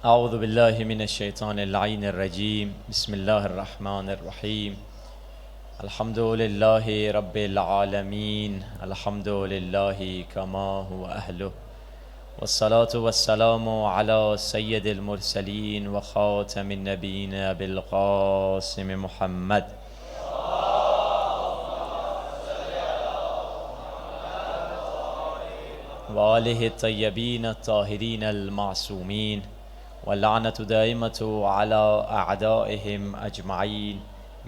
اعوذ باللہ من الشیطان اللعین الرجیم بسم اللہ الرحمن الرحیم الحمد للہ رب العالمین الحمد للہ کما هو اہلہ والصلاة والسلام علی سید المرسلین وخاتم النبیین ابی القاسم محمد وآلہ الطیبین الطاہرین المعصومین واللعنة دائمة على اعدائهم اجمعین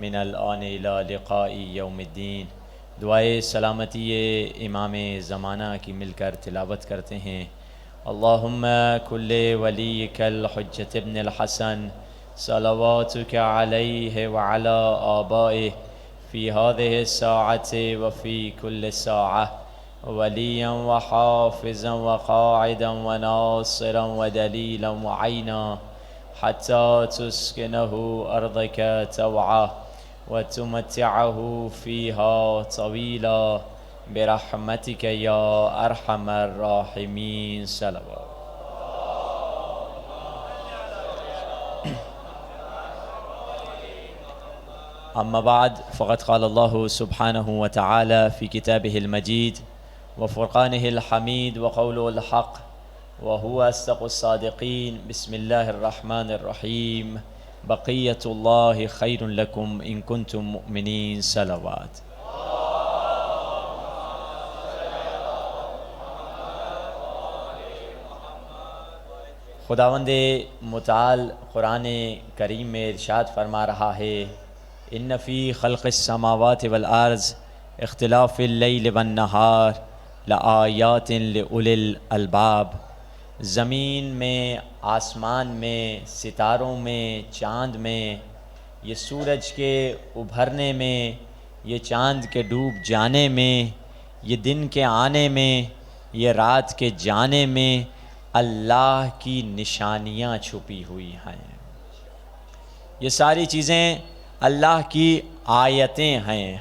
من الآن الى لقاء یوم الدین۔ دعائے سلامتی امام زمانہ کی مل کر تلاوت کرتے ہیں۔ اللہم کل ولیک الحجۃ ابن الحسن صلواتک علیہ وعلی آبائہ فی هذه الساعة وفی کل ساعة وليا وحافظا وقاعدا وناصرا ودليلا وعينا حتى تسكنه أرضك توعا وتمتعه فيها طويلا برحمتك يا أرحم الراحمين صلوات۔ أما بعد فقد قال الله سبحانه وتعالى في كتابه المجيد وفرقانه الحميد وقوله الحق وهو أصدق الصادقين بسم الله الرحمن الرحيم بقية الله خير لكم إن كنتم مؤمنين صلوات۔ خداوند متعال قرآن کریم میں ارشاد فرما رہا ہے ان فی خلق السماوات والارض اختلاف اللیل والنہار لآیات لأولی الالباب۔ زمین میں، آسمان میں، ستاروں میں، چاند میں، یہ سورج کے ابھرنے میں، یہ چاند کے ڈوب جانے میں، یہ دن کے آنے میں، یہ رات کے جانے میں اللہ کی نشانیاں چھپی ہوئی ہیں۔ یہ ساری چیزیں اللہ کی آیتیں ہیں۔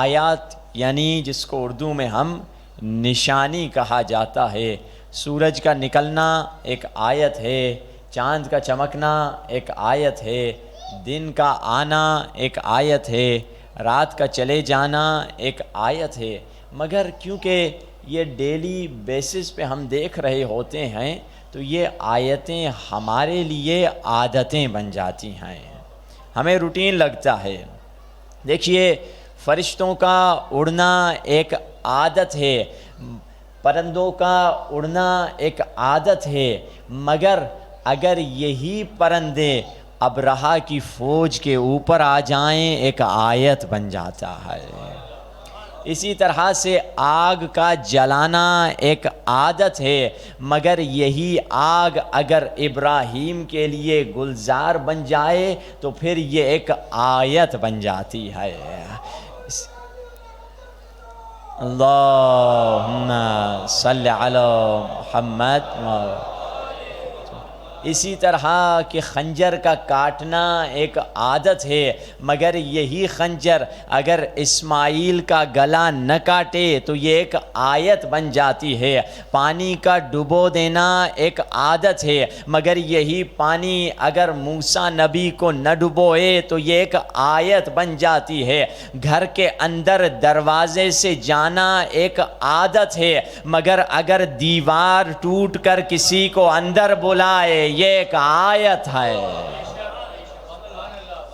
آیات یعنی جس کو اردو میں ہم نشانی کہا جاتا ہے۔ سورج کا نکلنا ایک آیت ہے، چاند کا چمکنا ایک آیت ہے، دن کا آنا ایک آیت ہے، رات کا چلے جانا ایک آیت ہے۔ مگر کیونکہ یہ ڈیلی بیسس پہ ہم دیکھ رہے ہوتے ہیں تو یہ آیتیں ہمارے لیے عادتیں بن جاتی ہیں، ہمیں روٹین لگتا ہے۔ دیکھیے فرشتوں کا اڑنا ایک عادت ہے، پرندوں کا اڑنا ایک عادت ہے، مگر اگر یہی پرندے ابرہہ کی فوج کے اوپر آ جائیں ایک آیت بن جاتا ہے۔ اسی طرح سے آگ کا جلانا ایک عادت ہے، مگر یہی آگ اگر ابراہیم کے لیے گلزار بن جائے تو پھر یہ ایک آیت بن جاتی ہے۔ اللہم صلی علی محمد۔ اسی طرح کہ خنجر کا کاٹنا ایک عادت ہے، مگر یہی خنجر اگر اسماعیل کا گلا نہ کاٹے تو یہ ایک آیت بن جاتی ہے۔ پانی کا ڈبو دینا ایک عادت ہے، مگر یہی پانی اگر موسیٰ نبی کو نہ ڈبوئے تو یہ ایک آیت بن جاتی ہے۔ گھر کے اندر دروازے سے جانا ایک عادت ہے، مگر اگر دیوار ٹوٹ کر کسی کو اندر بلائے یہ ایک آیت ہے۔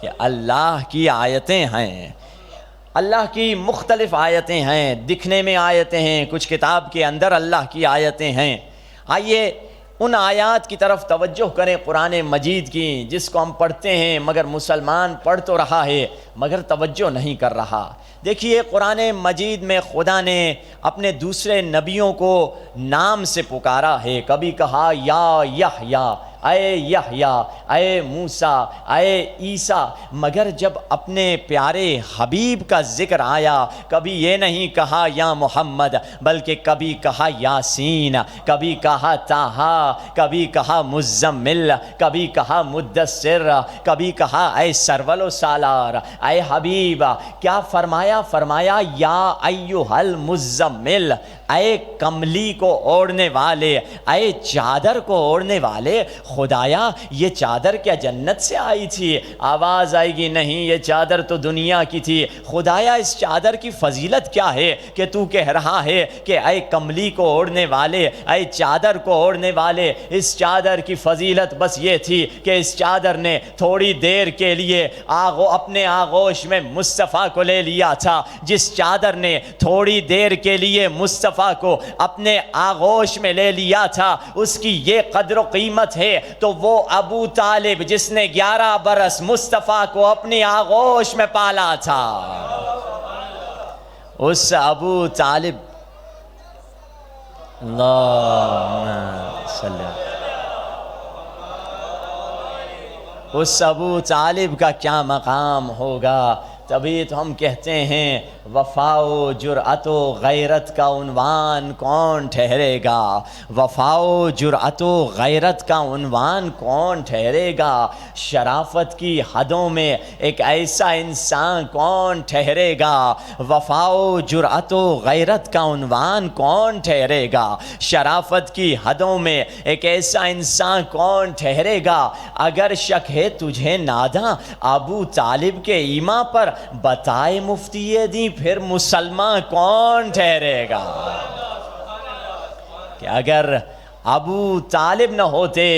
یہ اللہ کی آیتیں ہیں، اللہ کی مختلف آیتیں ہیں، دکھنے میں آیتیں ہیں، کچھ کتاب کے اندر اللہ کی آیتیں ہیں۔ آئیے ان آیات کی طرف توجہ کریں قرآن مجید کی، جس کو ہم پڑھتے ہیں مگر مسلمان پڑھ تو رہا ہے مگر توجہ نہیں کر رہا۔ دیکھیے قرآن مجید میں خدا نے اپنے دوسرے نبیوں کو نام سے پکارا ہے، کبھی کہا یا یحییٰ، اے یحییٰ، اے موسیٰ، اے عیسیٰ، مگر جب اپنے پیارے حبیب کا ذکر آیا کبھی یہ نہیں کہا یا محمد، بلکہ کبھی کہا یاسین، کبھی کہا طٰہٰ، کبھی کہا مزمل، کبھی کہا مدثر، کبھی کہا اے سرول و سالار، اے حبیب۔ کیا فرمایا؟ فرمایا یا ایھا المزمل، اے کملی کو اوڑھنے والے، اے چادر کو اوڑھنے والے، خدایا یہ چادر کیا جنت سے آئی تھی؟ آواز آئے گی نہیں، یہ چادر تو دنیا کی تھی۔ خدایا اس چادر کی فضیلت کیا ہے کہ تو کہہ رہا ہے کہ اے کملی کو اوڑھنے والے، اے چادر کو اوڑھنے والے؟ اس چادر کی فضیلت بس یہ تھی کہ اس چادر نے تھوڑی دیر کے لیے اپنے آغوش میں مصطفیٰ کو لے لیا تھا۔ جس چادر نے تھوڑی دیر کے لیے مصطفیٰ کو اپنے آغوش میں لے لیا تھا، اس کی یہ قدر و قیمت ہے، تو وہ ابو طالب جس نے 11 برس مصطفیٰ کو اپنی آغوش میں پالا تھا، اس ابو طالب، اللہم صلی اللہ، اس ابو طالب کا کیا مقام ہوگا؟ تبھی تو ہم کہتے ہیں وفا و جرأت و غیرت کا عنوان کون ٹھہرے گا؟ وفا و جرأت و غیرت کا عنوان کون ٹھہرے گا؟ شرافت کی حدوں میں ایک ایسا انسان کون ٹھہرے گا؟ وفا و جرأت و غیرت کا عنوان کون ٹھہرے گا؟ شرافت کی حدوں میں ایک ایسا انسان کون ٹھہرے گا؟ اگر شک ہے تجھے ناداں ابو طالب کے ایمان پر، بتائے مفتی دی پھر مسلمان کون ٹھہرے گا؟ کہ اگر ابو طالب نہ ہوتے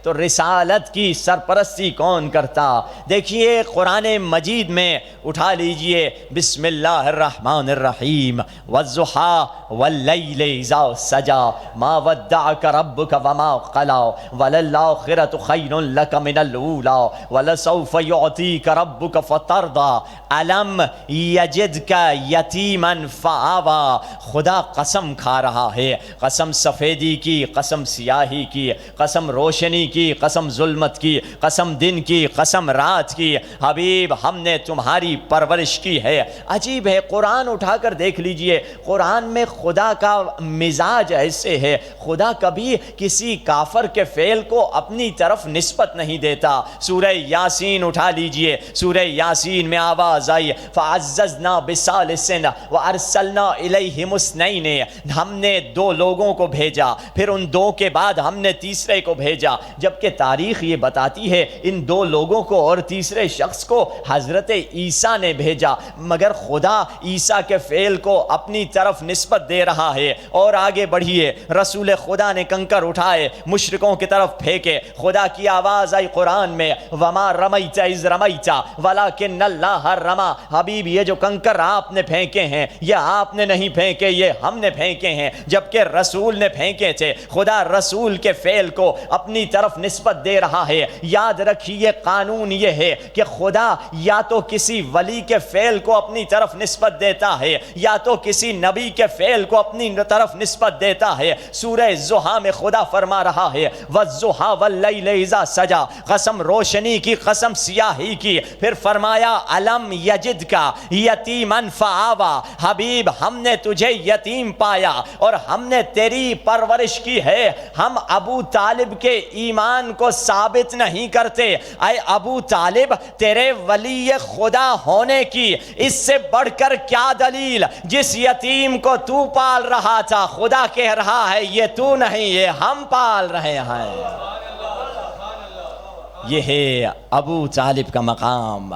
تو رسالت کی سرپرستی کون کرتا؟ دیکھیے قرآن مجید میں اٹھا لیجئے، بسم اللہ الرحمن الرحیم، والضحی واللیل اذا سجا ما ودعک ربک وما قلا وللآخرۃ خیر لک من الاولی ولسوف یعطیک ربک فترضی الم یجدک یتیما فآوی۔ خدا قسم کھا رہا ہے، قسم سفیدی کی، قسم سیاہی کی، قسم روشنی کی، قسم ظلمت کی، قسم دن کی، قسم رات کی، حبیب ہم نے تمہاری پرورش کی ہے۔ عجیب ہے، قرآن اٹھا کر دیکھ لیجئے، قرآن میں خدا کا مزاج ایسے ہے، خدا کبھی کسی کافر کے فعل کو اپنی طرف نسبت نہیں دیتا۔ سورہ یاسین اٹھا لیجئے، سورہ یاسین میں آواز آئی فَعَزَّزْنَا بِثَالِثٍ وَأَرْسَلْنَا إِلَيْهِمُ اثْنَيْنِ، ہم نے 2 لوگوں کو بھیجا، پھر ان 2 کے بعد ہم نے تیسرے کو بھیجا، جبکہ تاریخ یہ بتاتی ہے ان 2 لوگوں کو اور تیسرے شخص کو حضرت عیسیٰ نے بھیجا، مگر خدا عیسیٰ کے فعل کو اپنی طرف نسبت دے رہا ہے۔ اور آگے بڑھیے، رسول خدا نے کنکر اٹھائے، مشرکوں کی طرف پھینکے، خدا کی آواز آئی قرآن میں وما رمیت اذ رمیت ولکن اللہ رما۔ حبیب یہ جو کنکر آپ نے پھینکے ہیں یہ آپ نے نہیں پھینکے، یہ ہم نے پھینکے ہیں، جبکہ رسول نے پھینکے تھے۔ خدا رسول کے فعل کو اپنی طرف نسبت دے رہا ہے۔ یاد رکھیے قانون یہ ہے کہ خدا یا تو کسی ولی کے فعل کو اپنی طرف نسبت دیتا ہے یا تو کسی نبی کے فعل کو اپنی طرف نسبت دیتا ہے۔ سورہ ضحیٰ میں خدا فرما رہا ہے والضحیٰ واللیل اذا سجا، قسم روشنی کی، قسم سیاہی کی، پھر فرمایا الم یجدکا یتیما فآوی، حبیب ہم نے تجھے یتیم پایا اور ہم نے تیری پرورش کی ہے۔ ہم ابو طالب کے ایمان کو ثابت نہیں کرتے۔ اے ابو طالب تیرے ولی خدا ہونے کی اس سے بڑھ کر کیا دلیل؟ جس یتیم کو تو پال رہا تھا خدا کہہ رہا ہے یہ تو نہیں، یہ ہم پال رہے ہیں۔ یہ ہے ابو طالب کا مقام۔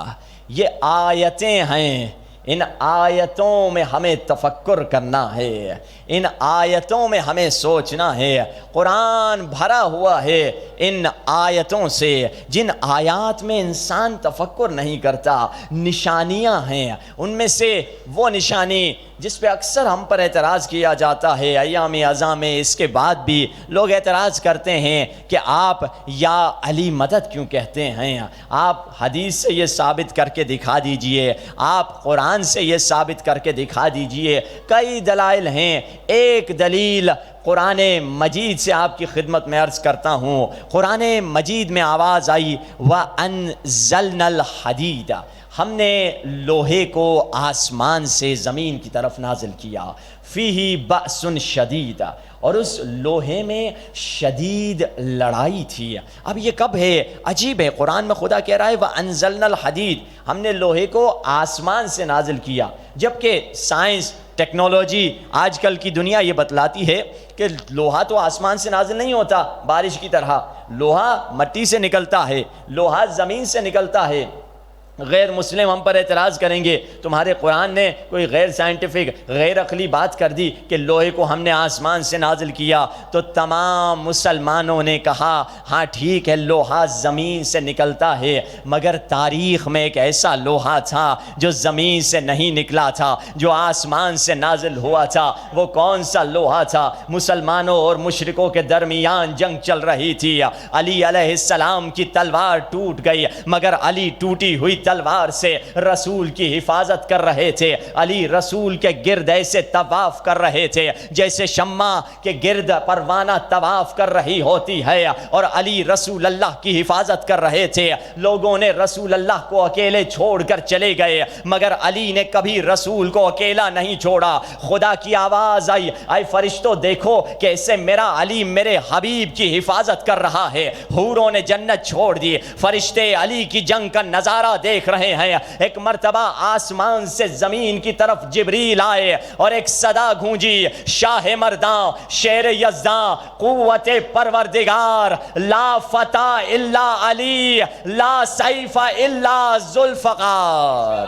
یہ آیتیں ہیں، ان آیتوں میں ہمیں تفکر کرنا ہے، ان آیتوں میں ہمیں سوچنا ہے۔ قرآن بھرا ہوا ہے ان آیتوں سے جن آیات میں انسان تفکر نہیں کرتا۔ نشانیاں ہیں، ان میں سے وہ نشانی جس پہ اکثر ہم پر اعتراض کیا جاتا ہے ایام ازاں میں، اس کے بعد بھی لوگ اعتراض کرتے ہیں کہ آپ یا علی مدد کیوں کہتے ہیں؟ آپ حدیث سے یہ ثابت کر کے دکھا دیجئے، آپ قرآن سے یہ ثابت کر کے دکھا دیجئے۔ کئی دلائل ہیں، ایک دلیل قرآن مجید سے آپ کی خدمت میں عرض کرتا ہوں۔ قرآن مجید میں آواز آئی وَأَنزَلْنَا الْحَدِيدَ، ہم نے لوہے کو آسمان سے زمین کی طرف نازل کیا، فیہ بأس شدید، اور اس لوہے میں شدید لڑائی تھی۔ اب یہ کب ہے؟ عجیب ہے، قرآن میں خدا کہہ رہا ہے وَأَنزَلْنَا الْحَدِيدَ، ہم نے لوہے کو آسمان سے نازل کیا، جبکہ سائنس ٹیکنالوجی آج کل کی دنیا یہ بتلاتی ہے کہ لوہا تو آسمان سے نازل نہیں ہوتا بارش کی طرح، لوہا مٹی سے نکلتا ہے، لوہا زمین سے نکلتا ہے۔ غیر مسلم ہم پر اعتراض کریں گے تمہارے قرآن نے کوئی غیر سائنٹیفک غیر عقلی بات کر دی کہ لوہے کو ہم نے آسمان سے نازل کیا، تو تمام مسلمانوں نے کہا ہاں ٹھیک ہے لوہا زمین سے نکلتا ہے، مگر تاریخ میں ایک ایسا لوہا تھا جو زمین سے نہیں نکلا تھا، جو آسمان سے نازل ہوا تھا۔ وہ کون سا لوہا تھا؟ مسلمانوں اور مشرکوں کے درمیان جنگ چل رہی تھی، علی علیہ السلام کی تلوار ٹوٹ گئی، مگر علی ٹوٹی ہوئی تلوار سے رسول کی حفاظت کر رہے تھے۔ علی رسول کے گرد ایسے طواف کر رہے تھے جیسے شمع کے گرد پروانہ طواف کر رہی ہوتی ہے، اور علی رسول اللہ کی حفاظت کر رہے تھے۔ لوگوں نے رسول اللہ کو اکیلے چھوڑ کر چلے گئے، مگر علی نے کبھی رسول کو اکیلا نہیں چھوڑا۔ خدا کی آواز آئی، اے فرشتوں دیکھو کیسے میرا علی میرے حبیب کی حفاظت کر رہا ہے۔ حوروں نے جنت چھوڑ دی، فرشتے علی کی جنگ کا نظارہ دیکھ رہے ہیں۔ ایک مرتبہ آسمان سے زمین کی طرف جبریل آئے اور ایک صدا گونجی، شاہ مرداں، شیر یزداں، قوت پروردگار، لا فتح الا علی، لا سیف الا ذوالفقار۔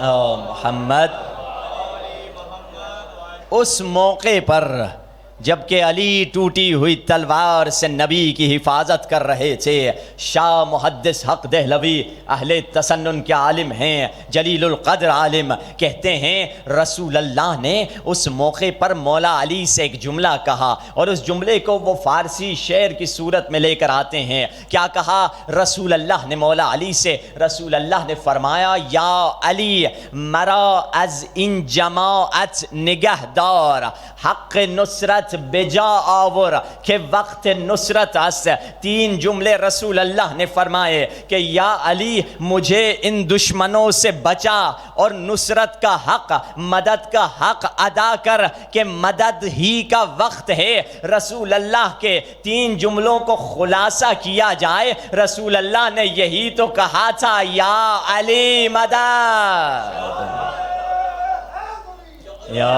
محمد اس موقع پر جب کہ علی ٹوٹی ہوئی تلوار سے نبی کی حفاظت کر رہے تھے، شاہ محدث حق دہلوی اہل تسنن کے عالم ہیں، جلیل القدر عالم، کہتے ہیں رسول اللہ نے اس موقع پر مولا علی سے ایک جملہ کہا، اور اس جملے کو وہ فارسی شعر کی صورت میں لے کر آتے ہیں۔ کیا کہا رسول اللہ نے مولا علی سے؟ رسول اللہ نے فرمایا یا علی مرا از ان جماعت نگہ دار، حق نصرت بجا آور کہ وقت نصرت است۔ تین جملے رسول اللہ نے فرمائے کہ یا علی مجھے ان دشمنوں سے بچا اور نصرت کا حق، مدد کا حق ادا کر کہ مدد ہی کا وقت ہے۔ رسول اللہ کے تین جملوں کو خلاصہ کیا جائے، رسول اللہ نے یہی تو کہا تھا یا علی مدد، یا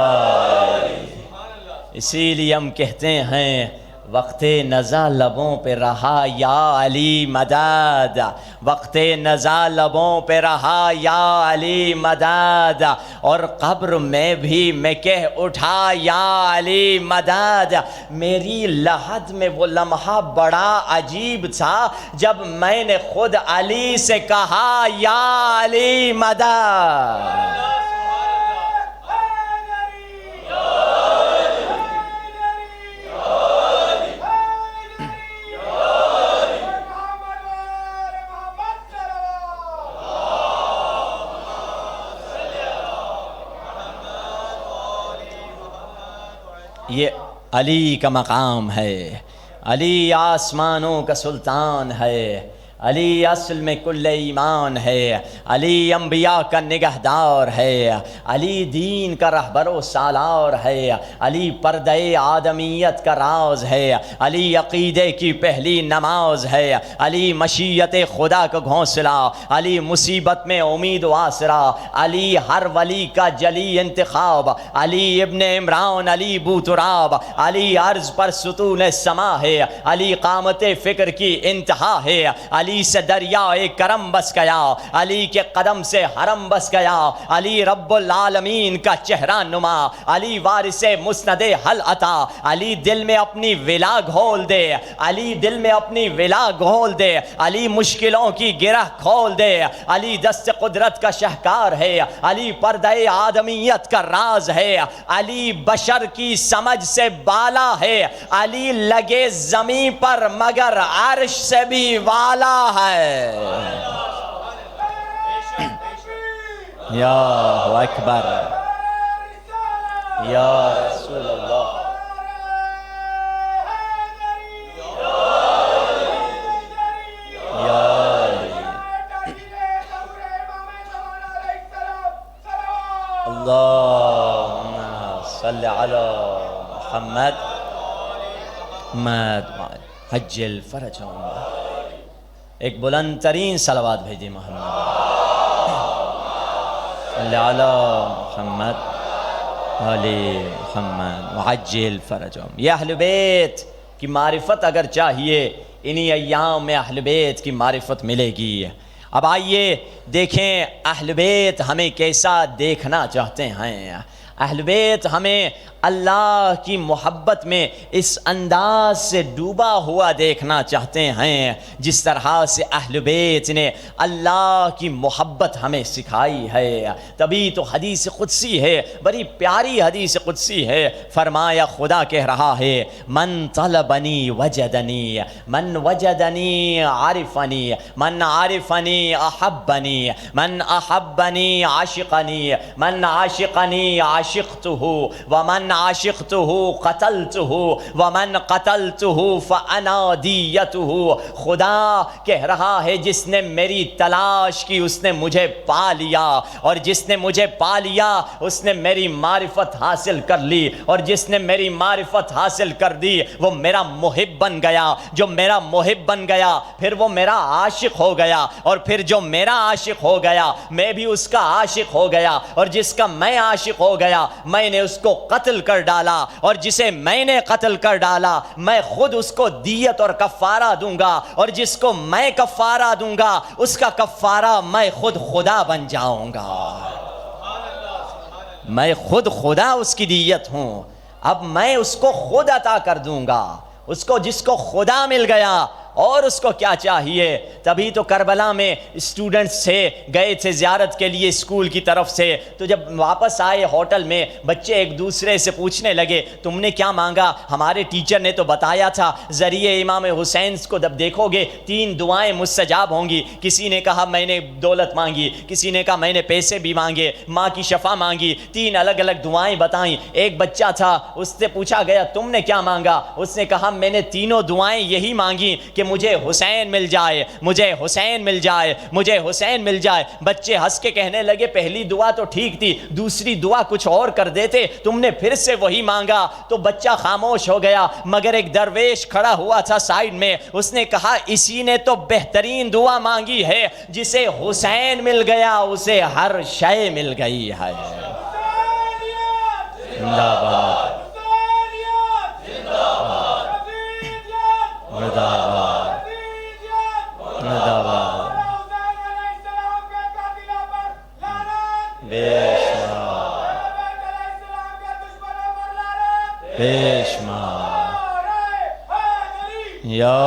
اسی لیے ہم کہتے ہیں وقت نزا لبوں پہ رہا یا علی مدد، وقت نزا لبوں پہ رہا یا علی مدد، اور قبر میں بھی میں کہہ اٹھا یا علی مدد۔ میری لحد میں وہ لمحہ بڑا عجیب تھا جب میں نے خود علی سے کہا یا علی مدد۔ یہ علی کا مقام ہے، علی آسمانوں کا سلطان ہے، علی اصل میں کل ایمان ہے، علی انبیاء کا نگہدار ہے، علی دین کا رہبر و سالار ہے، علی پردہ آدمیت کا راز ہے، علی عقیدے کی پہلی نماز ہے، علی مشیت خدا کا گھونسلہ، علی مصیبت میں امید و آسرا، علی ہر ولی کا جلی انتخاب، علی ابن عمران، علی بوتراب، علی عرض پر ستون سما ہے، علی قامت فکر کی انتہا ہے، علی سے دریائے کرم بس گیا، علی کے قدم سے حرم بس گیا، علی رب العالمین کا چہرہ نما، علی وارث مسند حل عطا، علی دل میں اپنی ولا گھول دے، علی دل میں اپنی ولا گھول دے، علی مشکلوں کی گرہ کھول دے، علی دست قدرت کا شہکار ہے، علی پردہ آدمیت کا راز ہے، علی بشر کی سمجھ سے بالا ہے، علی لگے زمین پر مگر عرش سے بھی والا ہے۔ یا اکبر یا رسول اللہ، اللہم صلی علی محمد محمد عجل فرجهم. ایک بلند ترین صلوات بھیجیے محمد صلی علی محمد علی محمد وعجل فرجهم. یہ اہل بیت کی معرفت اگر چاہیے انہی ایام میں اہل بیت کی معرفت ملے گی. اب آئیے دیکھیں اہل بیت ہمیں کیسا دیکھنا چاہتے ہیں. اہل بیت ہمیں اللہ کی محبت میں اس انداز سے ڈوبا ہوا دیکھنا چاہتے ہیں جس طرح سے اہل بیت نے اللہ کی محبت ہمیں سکھائی ہے. تبھی تو حدیث قدسی ہے, بڑی پیاری حدیث قدسی ہے. فرمایا خدا کہہ رہا ہے من طلبنی وجدنی, من وجدنی عرفنی, من عرفنی احبنی, من احبنی عاشقنی, من عاشقنی عاشقته ومن عاشقته قتلته ومن قتلته فانا دیته. خدا کہہ رہا ہے جس نے میری تلاش کی اس نے مجھے پا لیا, اور جس نے مجھے پا لیا اس نے میری معرفت حاصل کر لی, اور جس نے میری معرفت حاصل کر دی وہ میرا محب بن گیا. جو میرا محب بن گیا پھر وہ میرا عاشق ہو گیا, اور پھر جو میرا عاشق ہو گیا میں بھی اس کا عاشق ہو گیا, اور جس کا میں عاشق ہو گیا میں نے اس کو قتل کر ڈالا, اور جسے میں نے قتل کر ڈالا میں خود اس کو دیت اور کفارہ دوں گا, اور جس کو میں کفارہ دوں گا اس کا کفارہ میں خود خدا بن جاؤں گا. میں خود خدا اس کی دیت ہوں. اب میں اس کو خود عطا کر دوں گا, اس کو جس کو خدا مل گیا اور اس کو کیا چاہیے. تبھی تو کربلا میں اسٹوڈنٹس سے گئے تھے زیارت کے لیے اسکول کی طرف سے, تو جب واپس آئے ہوٹل میں بچے ایک دوسرے سے پوچھنے لگے تم نے کیا مانگا. ہمارے ٹیچر نے تو بتایا تھا ذریعے امام حسین کو جب دیکھو گے 3 دعائیں مستجاب ہوں گی. کسی نے کہا میں نے دولت مانگی, کسی نے کہا میں نے پیسے بھی مانگے, ماں کی شفا مانگی. 3 الگ الگ دعائیں بتائیں. ایک بچہ تھا اس سے پوچھا گیا تم نے کیا مانگا, اس نے کہا میں نے تینوں دعائیں یہی مانگی کہ مجھے حسین مل جائے, مجھے حسین مل جائے, مجھے حسین مل جائے. بچے ہنس کے کہنے لگے پہلی دعا تو ٹھیک تھی, دوسری دعا کچھ اور کر دیتے, تم نے پھر سے وہی مانگا. تو بچہ خاموش ہو گیا, مگر ایک درویش کھڑا ہوا تھا سائیڈ میں, اس نے کہا اسی نے تو بہترین دعا مانگی ہے, جسے حسین مل گیا اسے ہر شے مل گئی ہے. زندہ باد زندہ باد زندہ باد. بے شمار بے شمار یا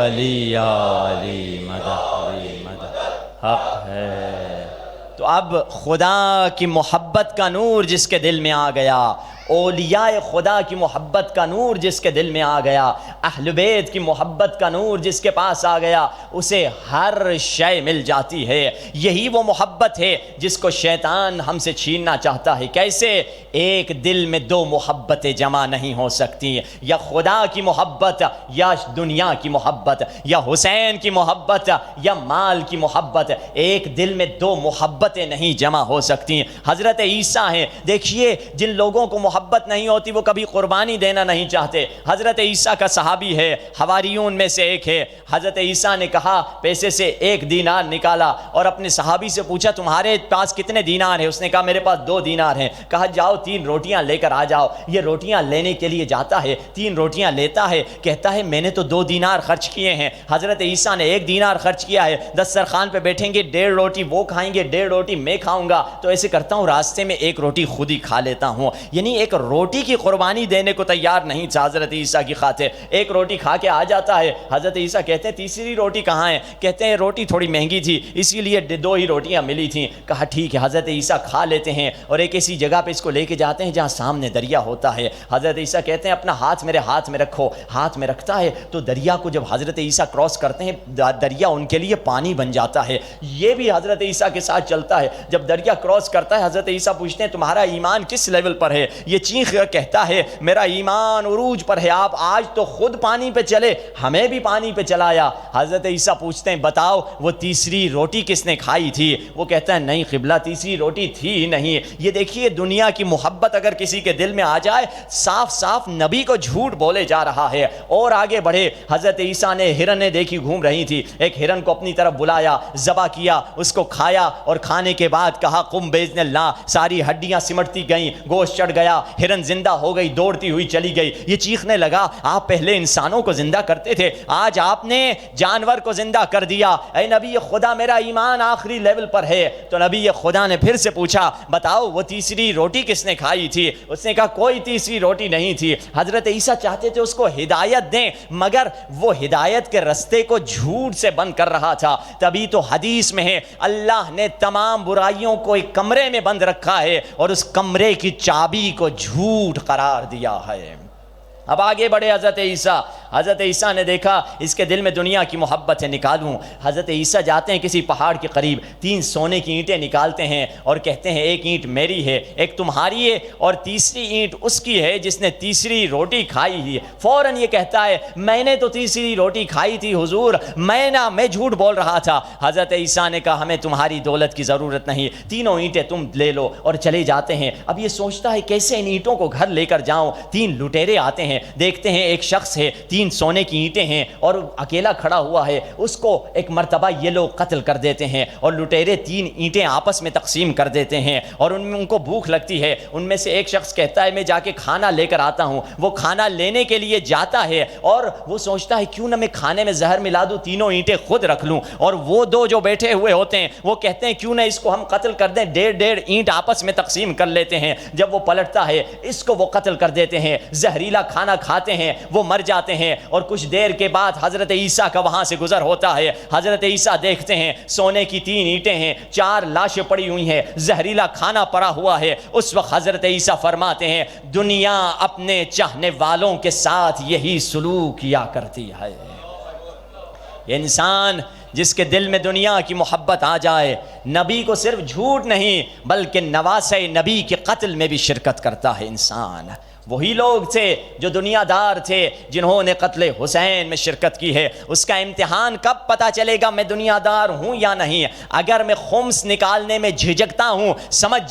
علی یا علی مدد علی مدد حق ہے. تو اب خدا کی محبت کا نور جس کے دل میں آ گیا, اولیاء خدا کی محبت کا نور جس کے دل میں آ گیا, اہل بیت کی محبت کا نور جس کے پاس آ گیا, اسے ہر شے مل جاتی ہے. یہی وہ محبت ہے جس کو شیطان ہم سے چھیننا چاہتا ہے. کیسے؟ ایک دل میں 2 محبتیں جمع نہیں ہو سکتی, یا خدا کی محبت یا دنیا کی محبت, یا حسین کی محبت یا مال کی محبت. ایک دل میں 2 محبتیں نہیں جمع ہو سکتی. حضرت عیسیٰ ہیں, دیکھیے جن لوگوں کو محبت نہیں ہوتی وہ کبھی قربانی دینا نہیں چاہتے. حضرت عیسیٰ کا صحابی ہے, حواریون میں سے ایک ہے. حضرت عیسیٰ نے کہا پیسے سے 1 دینار نکالا اور اپنے صحابی سے پوچھا تمہارے پاس کتنے دینار ہیں. اس نے کہا میرے پاس 2 دینار ہیں. کہا جاؤ 3 روٹیاں لے کر آ جاؤ. یہ روٹیاں لینے کے لیے جاتا ہے, 3 روٹیاں لیتا ہے, کہتا ہے میں نے تو 2 دینار خرچ کیے ہیں. حضرت عیسیٰ نے 1 دینار خرچ کیا ہے. دسترخوان پہ بیٹھیں گے, 1.5 روٹی وہ کھائیں گے, 1.5 روٹی میں کھاؤں گا, تو ایسے کرتا ہوں راستے میں 1 روٹی خود ہی کھا لیتا ہوں. یعنی ایک روٹی کی قربانی دینے کو تیار نہیں تھا حضرت عیسیٰ کی خاطر. 1 روٹی کھا کے آ جاتا ہے. حضرت عیسیٰ کہتے ہیں تیسری روٹی کہاں ہے؟ کہتے ہیں روٹی تھوڑی مہنگی تھی اسی لیے 2 ہی روٹیاں ملی تھیں. کہا ٹھیک ہے. حضرت عیسیٰ کھا لیتے ہیں اور ایک ایسی جگہ پہ اس کو لے کے جاتے ہیں جہاں سامنے دریا ہوتا ہے. حضرت عیسیٰ کہتے ہیں اپنا ہاتھ میرے ہاتھ میں رکھو. ہاتھ میں رکھتا ہے تو دریا کو جب حضرت عیسیٰ کراس کرتے ہیں دریا ان کے لیے پانی بن جاتا ہے. یہ بھی حضرت عیسیٰ کے ساتھ چلتا ہے. جب دریا کراس کرتا ہے حضرت عیسیٰ پوچھتے ہیں تمہارا ایمان کس لیول پر ہے؟ یہ چیخ کہتا ہے میرا ایمان عروج پر ہے. آپ آج تو خود خود پانی پہ چلے ہمیں بھی پانی پہ چلایا۔ حضرت عیسیٰ پوچھتے ہیں بتاؤ وہ تیسری روٹی کس نے کھائی تھی؟ وہ کہتا ہے نہیں قبلہ تیسری روٹی تھی ہی نہیں۔ یہ دیکھیے دنیا کی محبت اگر کسی کے دل میں آ جائے، صاف صاف نبی کو جھوٹ بولے جا رہا ہے۔ اور آگے بڑھے، حضرت عیسیٰ نے ہرنیں دیکھی گھوم رہی تھی، ایک ہرن کو اپنی طرف بلایا، ذبح کیا، اس کو کھایا، اور کھانے کے بعد کہا قم باذن اللہ، ساری ہڈیاں سمٹتی گئیں، گوشت چڑھ گیا، ہرن زندہ ہو گئی، دوڑتی ہوئی چلی گئی۔ یہ چیخنے لگا آپ پہلے انسانوں کو زندہ کرتے تھے، آج آپ نے جانور کو زندہ کر دیا۔ اے نبی خدا میرا ایمان آخری لیول پر ہے۔ تو نبی خدا نے پھر سے پوچھا بتاؤ وہ تیسری روٹی کس نے کھائی تھی؟ اس نے کہا کوئی تیسری روٹی نہیں تھی۔ حضرت عیسیٰ چاہتے تھے اس کو ہدایت دیں، مگر وہ ہدایت کے رستے کو جھوٹ سے بند کر رہا تھا۔ تبھی تو حدیث میں ہے اللہ نے تمام برائیوں کو ایک کمرے میں بند رکھا ہے اور اس کمرے کی چابی کو جھوٹ قرار دیا ہے۔ اب آگے بڑھے حضرت عیسیٰ نے دیکھا اس کے دل میں دنیا کی محبت ہے، نکالوں۔ حضرت عیسیٰ جاتے ہیں کسی پہاڑ کے قریب، 3 سونے کی اینٹیں نکالتے ہیں اور کہتے ہیں ایک اینٹ میری ہے، ایک تمہاری ہے، اور تیسری اینٹ اس کی ہے جس نے تیسری روٹی کھائی ہے۔ فوراً یہ کہتا ہے میں نے تو تیسری روٹی کھائی تھی حضور، میں جھوٹ بول رہا تھا۔ حضرت عیسیٰ نے کہا ہمیں تمہاری دولت کی ضرورت نہیں، تینوں اینٹیں تم لے لو، اور چلے جاتے ہیں۔ اب یہ سوچتا ہے کیسے ان اینٹوں کو گھر لے کر جاؤں۔ 3 لٹیرے آتے ہیں، دیکھتے ہیں ایک شخص ہے، 3 سونے کی اینٹیں ہیں اور اکیلا کھڑا ہوا ہے، اس کو ایک مرتبہ یہ لوگ قتل کر دیتے ہیں، اور لٹیرے 3 اینٹیں آپس میں تقسیم کر دیتے ہیں، اور ان کو بھوک لگتی ہے۔ ان میں سے ایک شخص کہتا ہے میں جا کے کھانا لے کر آتا ہوں۔ وہ کھانا لینے کے لیے جاتا ہے اور وہ سوچتا ہے کیوں نہ میں کھانے میں زہر ملا دوں، تینوں اینٹیں خود رکھ لوں۔ اور وہ 2 جو بیٹھے ہوئے ہوتے ہیں وہ کہتے ہیں کیوں نہ اس کو ہم قتل کر دیں، 1.5 اینٹ آپس میں تقسیم کر لیتے ہیں۔ جب وہ پلٹتا ہے اس کو وہ قتل کر دیتے ہیں، زہریلا کھانا کھاتے ہیں، وہ مر جاتے ہیں۔ اور کچھ دیر کے بعد حضرت عیسیٰ کا وہاں سے گزر ہوتا ہے۔ حضرت عیسیٰ دیکھتے ہیں سونے کی 3 اینٹیں ہیں، 4 لاشیں پڑی ہوئی ہیں، زہریلا کھانا پڑا ہوا ہے۔ اس وقت حضرت عیسیٰ فرماتے ہیں دنیا اپنے چاہنے والوں کے ساتھ یہی سلوک کیا کرتی ہے۔ انسان جس کے دل میں دنیا کی محبت آ جائے، نبی کو صرف جھوٹ نہیں بلکہ نواسۂ نبی کے قتل میں بھی شرکت کرتا ہے انسان۔ وہی لوگ تھے جو دنیا دار تھے جنہوں نے قتل حسین میں شرکت کی ہے۔ اس کا امتحان کب پتہ چلے گا میں دنیا دار ہوں یا نہیں؟ اگر میں خمس نکالنے میں جھجکتا ہوں، سمجھ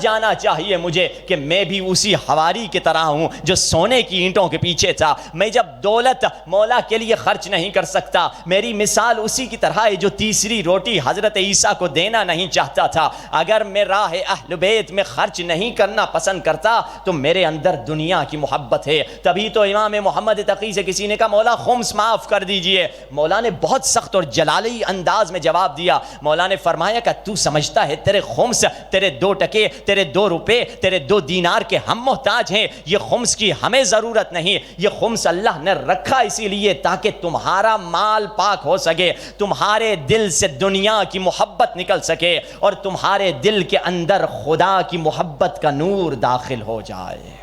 جانا چاہیے مجھے کہ میں بھی اسی حواری کی طرح ہوں جو سونے کی اینٹوں کے پیچھے تھا۔ میں جب دولت مولا کے لیے خرچ نہیں کر سکتا، میری مثال اسی کی طرح ہے جو تیسری روٹی حضرت عیسیٰ کو دینا نہیں چاہتا تھا۔ اگر میں راہ اہل بیت میں خرچ نہیں کرنا پسند کرتا تو میرے اندر دنیا کی محبت ہے۔ تبھی تو امام محمد تقی سے کسی نے کہا مولا خمس معاف کر دیجئے۔ مولا نے بہت سخت اور جلالی انداز میں جواب دیا۔ مولا نے فرمایا کہ تو سمجھتا ہے تیرے خمس، تیرے 2 ٹکے، تیرے 2 روپے، تیرے 2 دینار کے ہم محتاج ہیں؟ یہ خمس کی ہمیں ضرورت نہیں، یہ خمس اللہ نے رکھا اسی لیے تاکہ تمہارا مال پاک ہو سکے، تمہارے دل سے دنیا کی محبت نکل سکے اور تمہارے دل کے اندر خدا کی محبت کا نور داخل ہو جائے۔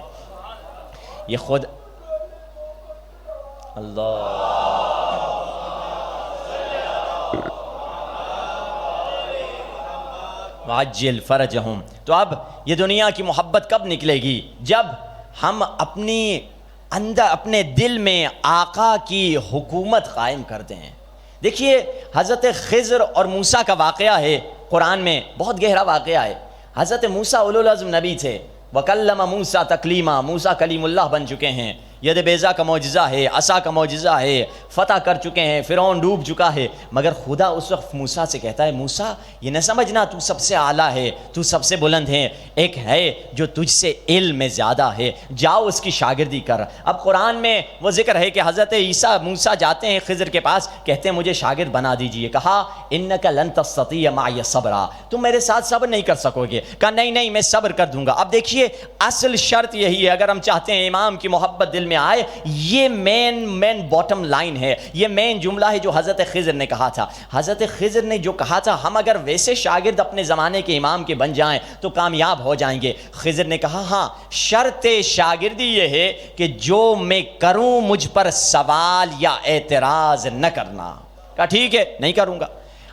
یہ خود اللہ وعجل فرجہم۔ تو اب یہ دنیا کی محبت کب نکلے گی؟ جب ہم اپنے دل میں آقا کی حکومت قائم کر دیں۔ دیکھیے حضرت خضر اور موسیٰ کا واقعہ ہے، قرآن میں بہت گہرا واقعہ ہے۔ حضرت موسیٰ اولو العزم نبی تھے، وَكَلَّمَ موسیٰ تکلیما، موسیٰ کلیم اللہ بن چکے ہیں، ید بیضا کا معجزہ ہے، عصا کا معجزہ ہے، فتح کر چکے ہیں، فرعون ڈوب چکا ہے۔ مگر خدا اس وقت موسیٰ سے کہتا ہے موسیٰ یہ نہ سمجھنا تو سب سے اعلیٰ ہے، تو سب سے بلند ہے، ایک ہے جو تجھ سے علم میں زیادہ ہے، جاؤ اس کی شاگردی کر۔ اب قرآن میں وہ ذکر ہے کہ حضرت عیسیٰ موسیٰ جاتے ہیں خضر کے پاس، کہتے ہیں مجھے شاگرد بنا دیجئے۔ کہا انک لن تستطیع معی صبرا، تم میرے ساتھ صبر نہیں کر سکو گے۔ کہا نہیں میں صبر کر دوں گا۔ اب دیکھیے اصل شرط یہی ہے اگر ہم چاہتے ہیں امام کی محبت دل میں آئے، یہ مین باٹم لائن ہے، یہ مین جملہ ہے جو حضرت خضر نے کہا تھا۔ حضرت خضر نے جو کہا تھا ہم اگر ویسے شاگرد اپنے زمانے کے امام کے بن جائیں تو کامیاب ہو جائیں گے۔ خضر نے کہا ہاں شرط شاگردی یہ ہے کہ جو میں کروں مجھ پر سوال یا اعتراض نہ کرنا۔ کہا ٹھیک ہے نہیں کروں گا۔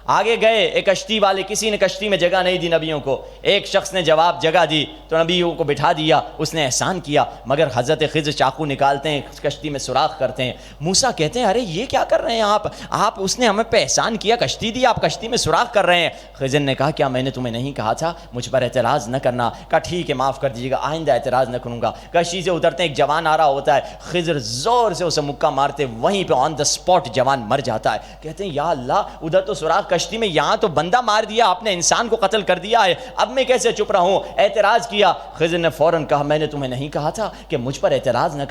آگے گئے، ایک کشتی والے، کسی نے کشتی میں جگہ نہیں دی نبیوں کو، ایک شخص نے جواب جگہ دی تو نبیوں کو بٹھا دیا، اس نے احسان کیا، مگر حضرت خضر چاقو نکالتے ہیں، کشتی میں سوراخ کرتے ہیں۔ موسیٰ کہتے ہیں ارے یہ کیا کر رہے ہیں آپ اس نے ہمیں پہ احسان کیا، کشتی دی، آپ کشتی میں سوراخ کر رہے ہیں۔ خضر نے کہا کیا میں نے تمہیں نہیں کہا تھا مجھ پر اعتراض نہ کرنا؟ کہا ٹھیک ہے معاف کر دیجیے گا، آئندہ اعتراض نہ کروں گا۔ کشتی سے اترتے ہیں، ایک جوان آ رہا ہوتا ہے، خضر زور سے اسے مکہ مارتے، وہیں پہ آن دا اسپاٹ جوان مر جاتا ہے۔ کہتے ہیں یا اللہ، ادھر تو سوراخ کشتی میں، یہاں تو بندہ مار دیا آپ نے، انسان کو قتل کر دیا ہے، اب میں کیسے چپ رہا ہوں؟ اعتراض کیا۔ خضر نے فوراً کہا میں نے تمہیں نہیں کہا تھا کہ مجھ پر اعتراض نہ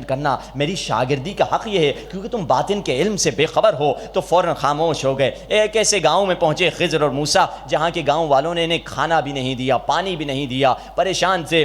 کرنا، میری شاگردی کا حق یہ ہے، کیونکہ تم باطن کے علم سے بے خبر ہو۔ تو فوراً خاموش ہو گئے۔ ایک ایسے گاؤں میں پہنچے خضر اور موسیٰ جہاں کے گاؤں والوں نے انہیں کھانا بھی نہیں دیا، پانی بھی نہیں دیا، پریشان سے،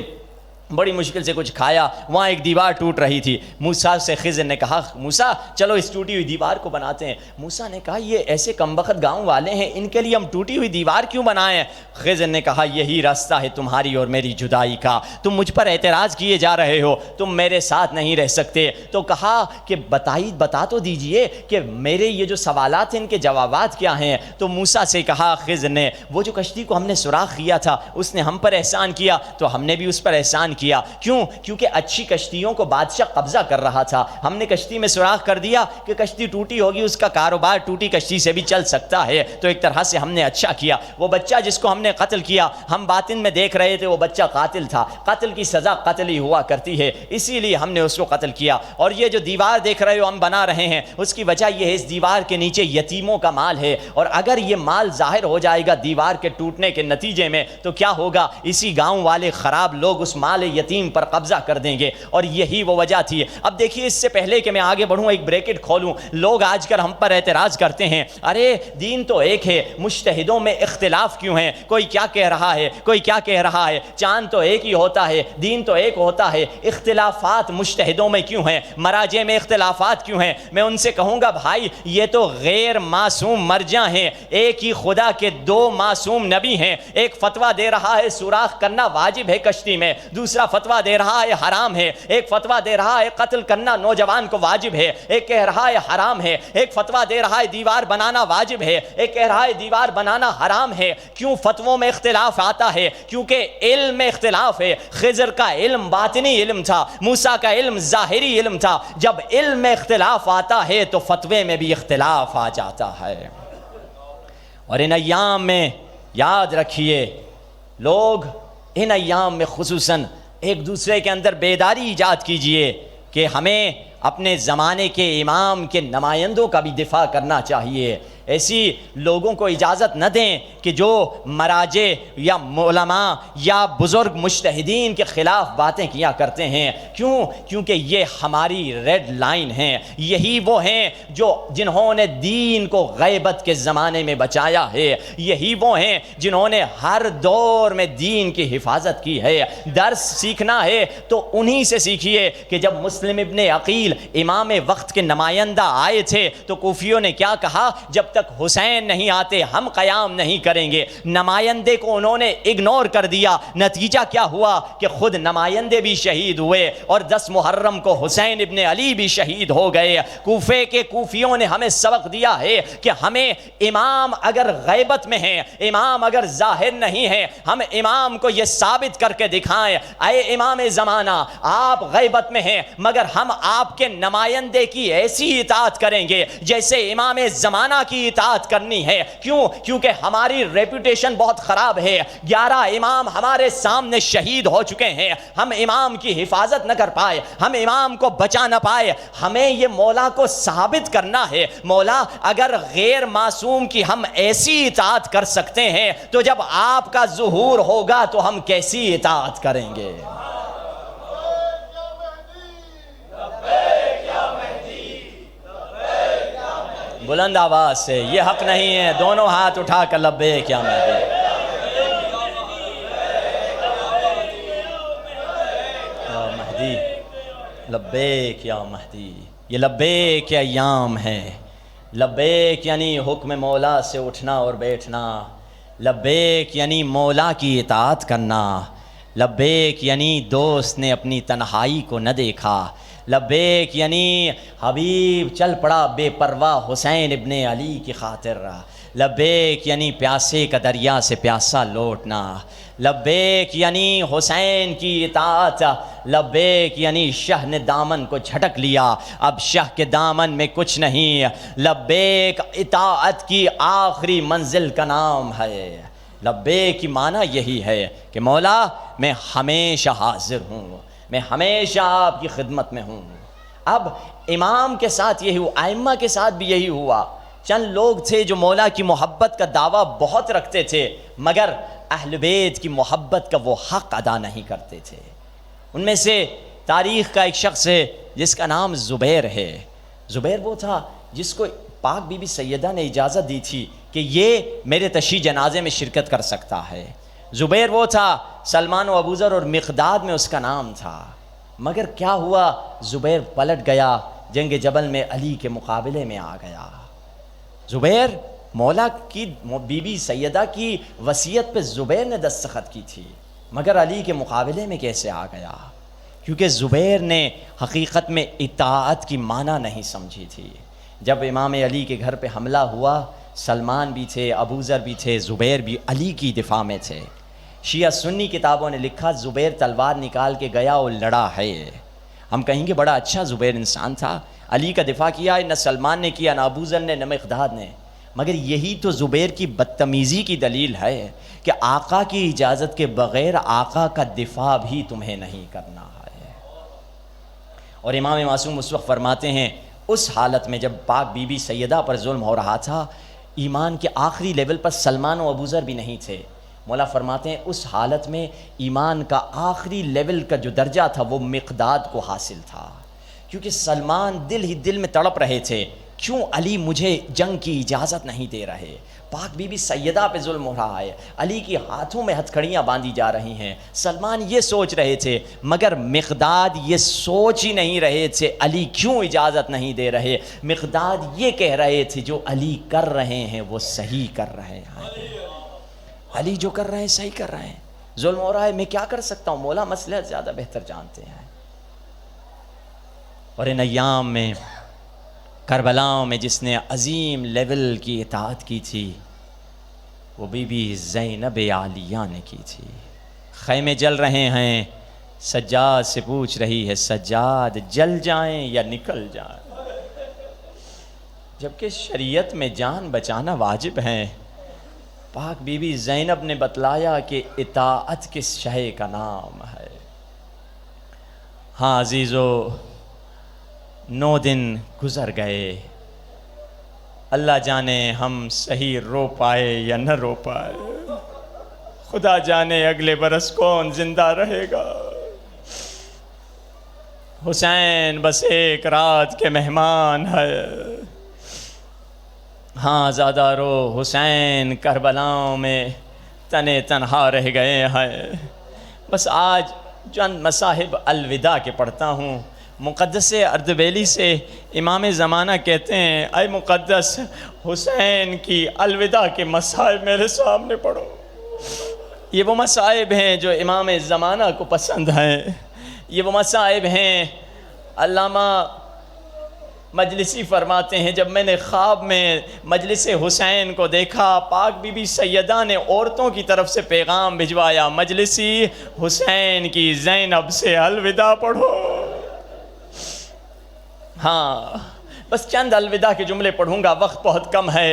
بڑی مشکل سے کچھ کھایا۔ وہاں ایک دیوار ٹوٹ رہی تھی۔ موسیٰ سے خضر نے کہا موسیٰ چلو اس ٹوٹی ہوئی دیوار کو بناتے ہیں۔ موسیٰ نے کہا یہ ایسے کمبخت گاؤں والے ہیں، ان کے لیے ہم ٹوٹی ہوئی دیوار کیوں بنائیں؟ خضر نے کہا یہی راستہ ہے تمہاری اور میری جدائی کا، تم مجھ پر اعتراض کیے جا رہے ہو، تم میرے ساتھ نہیں رہ سکتے۔ تو کہا کہ بتا تو دیجئے کہ میرے یہ جو سوالات ہیں ان کے جوابات کیا ہیں؟ تو موسیٰ سے کہا خضر نے وہ جو کشتی کو ہم نے سوراخ کیا تھا اس نے ہم پر احسان کیا تو ہم نے بھی اس پر احسان کیا۔ کیوں؟ کیونکہ اچھی کشتیوں کو بادشاہ قبضہ کر رہا تھا، ہم نے کشتی میں سوراخ کر دیا کہ کشتی ٹوٹی ہوگی، اس کا کاروبار ٹوٹی کشتی سے بھی چل سکتا ہے، تو ایک طرح سے ہم نے اچھا کیا۔ وہ بچہ جس کو ہم نے قتل کیا، ہم باطن میں دیکھ رہے تھے وہ بچہ قاتل تھا، قتل کی سزا قتل ہی ہوا کرتی ہے، اسی لیے ہم نے اس کو قتل کیا۔ اور یہ جو دیوار دیکھ رہے ہو ہم بنا رہے ہیں، اس کی وجہ یہ ہے اس دیوار کے نیچے یتیموں کا مال ہے، اور اگر یہ مال ظاہر ہو جائے گا دیوار کے ٹوٹنے کے نتیجے میں تو کیا ہوگا؟ اسی گاؤں والے خراب لوگ اس مال یتیم پر قبضہ کر دیں گے، اور یہی وہ وجہ تھی۔ اب دیکھیے اس سے پہلے کہ میں آگے بڑھوں ایک بریکٹ کھولوں، لوگ آج کل ہم پر اعتراض کرتے ہیں ارے دین تو ایک ہے، مجتہدوں میں اختلاف کیوں ہے؟ کوئی کیا کہہ رہا ہے، کوئی کیا کہہ رہا ہے، چاند تو ایک ہی ہوتا ہے، دین تو ایک ہوتا ہے، اختلافات مجتہدوں میں کیوں ہیں، مراجع میں اختلافات کیوں ہیں؟ میں ان سے کہوں گا بھائی یہ تو غیر معصوم مرجع ہیں، ایک ہی خدا کے دو معصوم نبی ہیں، ایک فتویٰ دے رہا ہے سوراخ کرنا واجب ہے کشتی میں، دوسرا فتویٰ دے رہا ہے حرام ہے، ایک فتویٰ دے رہا ہے قتل کرنا نوجوان کو واجب ہے، ایک کہہ رہا ہے حرام ہے، ایک فتویٰ دے رہا ہے دیوار بنانا واجب ہے، ایک کہہ رہا ہے دیوار بنانا حرام ہے۔ کیوں فتووں میں اختلاف آتا ہے؟ کیونکہ علم میں اختلاف ہے۔ خضر کا علم باطنی علم تھا، موسیٰ کا علم ظاہری علم تھا۔ جب علم میں اختلاف آتا ہے تو فتوے میں بھی اختلاف آ جاتا ہے۔ اور ان ایام میں یاد رکھیے لوگ ان ایام میں خصوصاً ایک دوسرے کے اندر بیداری ایجاد کیجئے کہ ہمیں اپنے زمانے کے امام کے نمائندوں کا بھی دفاع کرنا چاہیے۔ ایسی لوگوں کو اجازت نہ دیں کہ جو مراجع یا علماء یا بزرگ مجتہدین کے خلاف باتیں کیا کرتے ہیں۔ کیوں؟ کیونکہ یہ ہماری ریڈ لائن ہیں، یہی وہ ہیں جو جنہوں نے دین کو غیبت کے زمانے میں بچایا ہے، یہی وہ ہیں جنہوں نے ہر دور میں دین کی حفاظت کی ہے۔ درس سیکھنا ہے تو انہی سے سیکھیے کہ جب مسلم ابن عقیل امام وقت کے نمائندہ آئے تھے تو کوفیوں نے کیا کہا؟ جب تک حسین نہیں آتے ہم قیام نہیں کریں گے۔ نمائندے کو انہوں نے اگنور کر دیا، نتیجہ کیا ہوا کہ خود نمائندے بھی شہید ہوئے، اور 10 محرم کو حسین ابن علی بھی شہید ہو گئے۔ کوفے کے کوفیوں نے ہمیں سبق دیا ہے کہ ہمیں امام اگر غیبت میں ہیں، امام اگر ظاہر نہیں ہیں، ہم امام کو یہ ثابت کر کے دکھائیں اے امام زمانہ آپ غیبت میں ہیں مگر ہم آپ کے نمائندے کی ایسی اطاعت کریں گے جیسے امام زمانہ کی اطاعت کرنی ہے۔ کیوں؟ کیونکہ ہماری ریپوٹیشن بہت خراب ہے، 11 امام ہمارے سامنے شہید ہو چکے ہیں، ہم امام کی حفاظت نہ کر پائے، ہم امام کو بچا نہ پائے۔ ہمیں یہ مولا کو ثابت کرنا ہے، مولا اگر غیر معصوم کی ہم ایسی اطاعت کر سکتے ہیں تو جب آپ کا ظہور ہوگا تو ہم کیسی اطاعت کریں گے؟ بلند آواز سے، یہ حق نہیں ہے، دونوں ہاتھ اٹھا کر لبیک یا مہدی، یا مہدی، لبیک یا مہدی۔ یہ لبیک کے ایام ہے۔ لبیک یعنی حکم مولا سے اٹھنا اور بیٹھنا، لبیک یعنی مولا کی اطاعت کرنا، لبیک یعنی دوست نے اپنی تنہائی کو نہ دیکھا، لبیک یعنی حبیب چل پڑا بے پرواہ حسین ابن علی کی خاطر، لبیک یعنی پیاسے کا دریا سے پیاسا لوٹنا، لبیک یعنی حسین کی اطاعت، لبیک یعنی شاہ نے دامن کو جھٹک لیا، اب شاہ کے دامن میں کچھ نہیں، لبیک اطاعت کی آخری منزل کا نام ہے۔ لبیک کی معنی یہی ہے کہ مولا میں ہمیشہ حاضر ہوں، میں ہمیشہ آپ کی خدمت میں ہوں۔ اب امام کے ساتھ یہی ہوا، ائمہ کے ساتھ بھی یہی ہوا۔ چند لوگ تھے جو مولا کی محبت کا دعویٰ بہت رکھتے تھے، مگر اہل بیت کی محبت کا وہ حق ادا نہیں کرتے تھے۔ ان میں سے تاریخ کا ایک شخص ہے جس کا نام زبیر ہے۔ زبیر وہ تھا جس کو پاک بی بی سیدہ نے اجازت دی تھی کہ یہ میرے تشییع جنازے میں شرکت کر سکتا ہے۔ زبیر وہ تھا، سلمان و ابوذر اور مقداد میں اس کا نام تھا، مگر کیا ہوا، زبیر پلٹ گیا، جنگ جبل میں علی کے مقابلے میں آ گیا۔ زبیر مولا کی بی بی سیدہ کی وصیت پہ زبیر نے دستخط کی تھی، مگر علی کے مقابلے میں کیسے آ گیا؟ کیونکہ زبیر نے حقیقت میں اطاعت کی معنی نہیں سمجھی تھی۔ جب امام علی کے گھر پہ حملہ ہوا، سلمان بھی تھے، ابوذر بھی تھے، زبیر بھی علی کی دفاع میں تھے۔ شیعہ سنی کتابوں نے لکھا زبیر تلوار نکال کے گیا اور لڑا ہے۔ ہم کہیں گے بڑا اچھا زبیر انسان تھا، علی کا دفاع کیا، نہ سلمان نے کیا، نہ ابوذر نے، نہ مقداد نے، مگر یہی تو زبیر کی بدتمیزی کی دلیل ہے کہ آقا کی اجازت کے بغیر آقا کا دفاع بھی تمہیں نہیں کرنا ہے۔ اور امام معصوم اس وقت فرماتے ہیں، اس حالت میں جب پاک بی بی سیدہ پر ظلم ہو رہا تھا، ایمان کے آخری لیول پر سلمان و ابوذر بھی نہیں تھے، مولا فرماتے ہیں اس حالت میں ایمان کا آخری لیول کا جو درجہ تھا وہ مقداد کو حاصل تھا، کیونکہ سلمان دل ہی دل میں تڑپ رہے تھے، کیوں علی مجھے جنگ کی اجازت نہیں دے رہے، پاک بی بی سیدہ پہ ظلم ہو رہا ہے، علی کی ہاتھوں میں ہتھکڑیاں باندھی جا رہی ہیں۔ سلمان یہ سوچ رہے تھے، مگر مقداد یہ سوچ ہی نہیں رہے تھے علی کیوں اجازت نہیں دے رہے، مقداد یہ کہہ رہے تھے جو علی کر رہے ہیں وہ صحیح کر رہے ہیں، علی جو کر رہے ہیں صحیح کر رہے ہیں، ظلم ہو رہا ہے میں کیا کر سکتا ہوں، مولا مسئلہ زیادہ بہتر جانتے ہیں۔ اور ان ایام میں کربلاؤں میں جس نے عظیم لیول کی اطاعت کی تھی وہ بی بی زینب عالیہ نے کی تھی۔ خیمے جل رہے ہیں، سجاد سے پوچھ رہی ہے سجاد جل جائیں یا نکل جائیں، جبکہ شریعت میں جان بچانا واجب ہے۔ پاک بی بی زینب نے بتلایا کہ اطاعت کس شے کا نام ہے۔ ہاں عزیزو، 9 دن گزر گئے، اللہ جانے ہم صحیح رو پائے یا نہ رو پائے، خدا جانے اگلے برس کون زندہ رہے گا۔ حسین بس ایک رات کے مہمان ہے، ہاں زیادہ رو حسین کربلاؤں میں تنے تنہا رہ گئے ہیں۔ بس آج چند مصاحب الوداع کے پڑھتا ہوں۔ مقدس اردبیلی سے امام زمانہ کہتے ہیں، اے مقدس حسین کی الوداع کے مصائب میرے سامنے پڑھو۔ یہ وہ مصائب ہیں جو امام زمانہ کو پسند ہیں، یہ وہ مصائب ہیں۔ علامہ مجلسی فرماتے ہیں جب میں نے خواب میں مجلس حسین کو دیکھا، پاک بی بی سیدہ نے عورتوں کی طرف سے پیغام بھجوایا، مجلسی حسین کی زینب سے الوداع پڑھو۔ ہاں بس چند الوداع کے جملے پڑھوں گا، وقت بہت کم ہے۔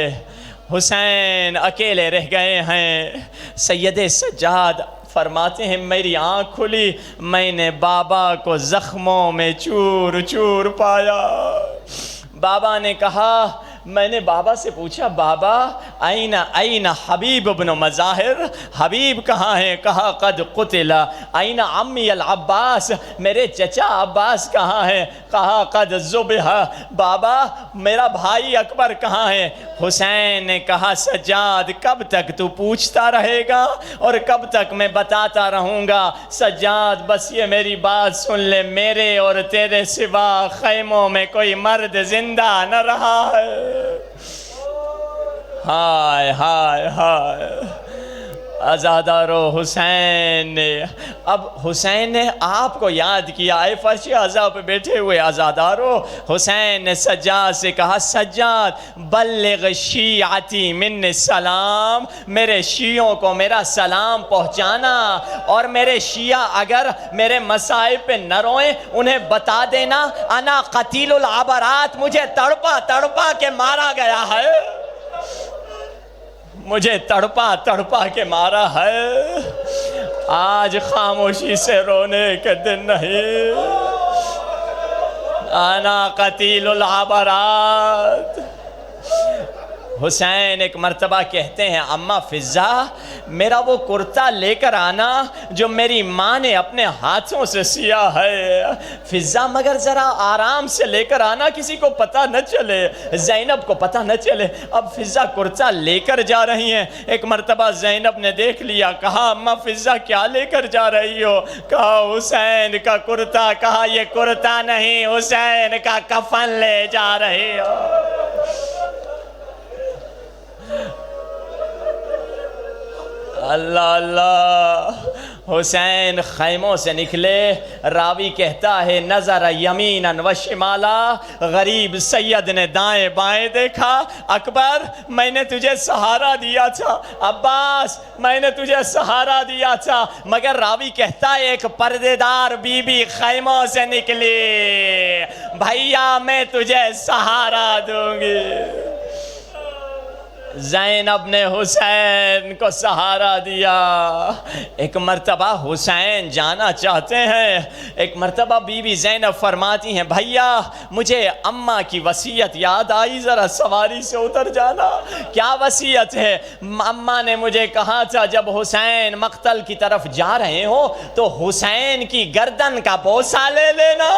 حسین اکیلے رہ گئے ہیں، سید سجاد فرماتے ہیں میری آنکھ کھلی، میں نے بابا کو زخموں میں چور چور پایا۔ بابا نے کہا، میں نے بابا سے پوچھا بابا این حبیب ابن مظاہر، حبیب کہاں ہے؟ کہا قد قتل۔ این عمی العباس، میرے چچا عباس کہاں ہے؟ کہا قد ذبح۔ بابا میرا بھائی اکبر کہاں ہے؟ حسین نے کہا سجاد کب تک تو پوچھتا رہے گا اور کب تک میں بتاتا رہوں گا؟ سجاد بس یہ میری بات سن لے، میرے اور تیرے سوا خیموں میں کوئی مرد زندہ نہ رہا ہے۔ ہائے ہائے ہائے، عزادارو حسین نے، اب حسین نے آپ کو یاد کیا، اے فرش عزا پہ بیٹھے ہوئے عزادارو، حسین نے سجاد سے کہا سجاد بلغ شیعتی من السلام، میرے شیعوں کو میرا سلام پہنچانا، اور میرے شیعہ اگر میرے مصائب پہ نہ روئیں انہیں بتا دینا انا قتیل العبرات، مجھے تڑپا تڑپا کے مارا گیا ہے، مجھے تڑپا تڑپا کے مارا ہے، آج خاموشی سے رونے کے دن نہیں، انا قتیل العبرات۔ حسین ایک مرتبہ کہتے ہیں اماں فضا میرا وہ کرتا لے کر آنا جو میری ماں نے اپنے ہاتھوں سے سیا ہے، فضا مگر ذرا آرام سے لے کر آنا، کسی کو پتہ نہ چلے، زینب کو پتہ نہ چلے۔ اب فضا کرتا لے کر جا رہی ہیں، ایک مرتبہ زینب نے دیکھ لیا، کہا اماں فضا کیا لے کر جا رہی ہو؟ کہا حسین کا کرتا، کہا یہ کرتا نہیں حسین کا کفن لے جا رہی ہو۔ اللہ اللہ، حسین خیموں سے نکلے، راوی کہتا ہے نظر یمیناً و شمالا، غریب سید نے دائیں بائیں دیکھا، اکبر میں نے تجھے سہارا دیا تھا، عباس میں نے تجھے سہارا دیا تھا، مگر راوی کہتا ہے ایک پردے دار بی بی خیموں سے نکلی، بھیا میں تجھے سہارا دوں گی۔ زینب نے حسین کو سہارا دیا۔ ایک مرتبہ حسین جانا چاہتے ہیں، ایک مرتبہ بی بی زینب فرماتی ہیں بھیا مجھے اماں کی وصیت یاد آئی، ذرا سواری سے اتر جانا۔ کیا وصیت ہے؟ اماں نے مجھے کہا تھا جب حسین مقتل کی طرف جا رہے ہو تو حسین کی گردن کا بوسہ لے لینا۔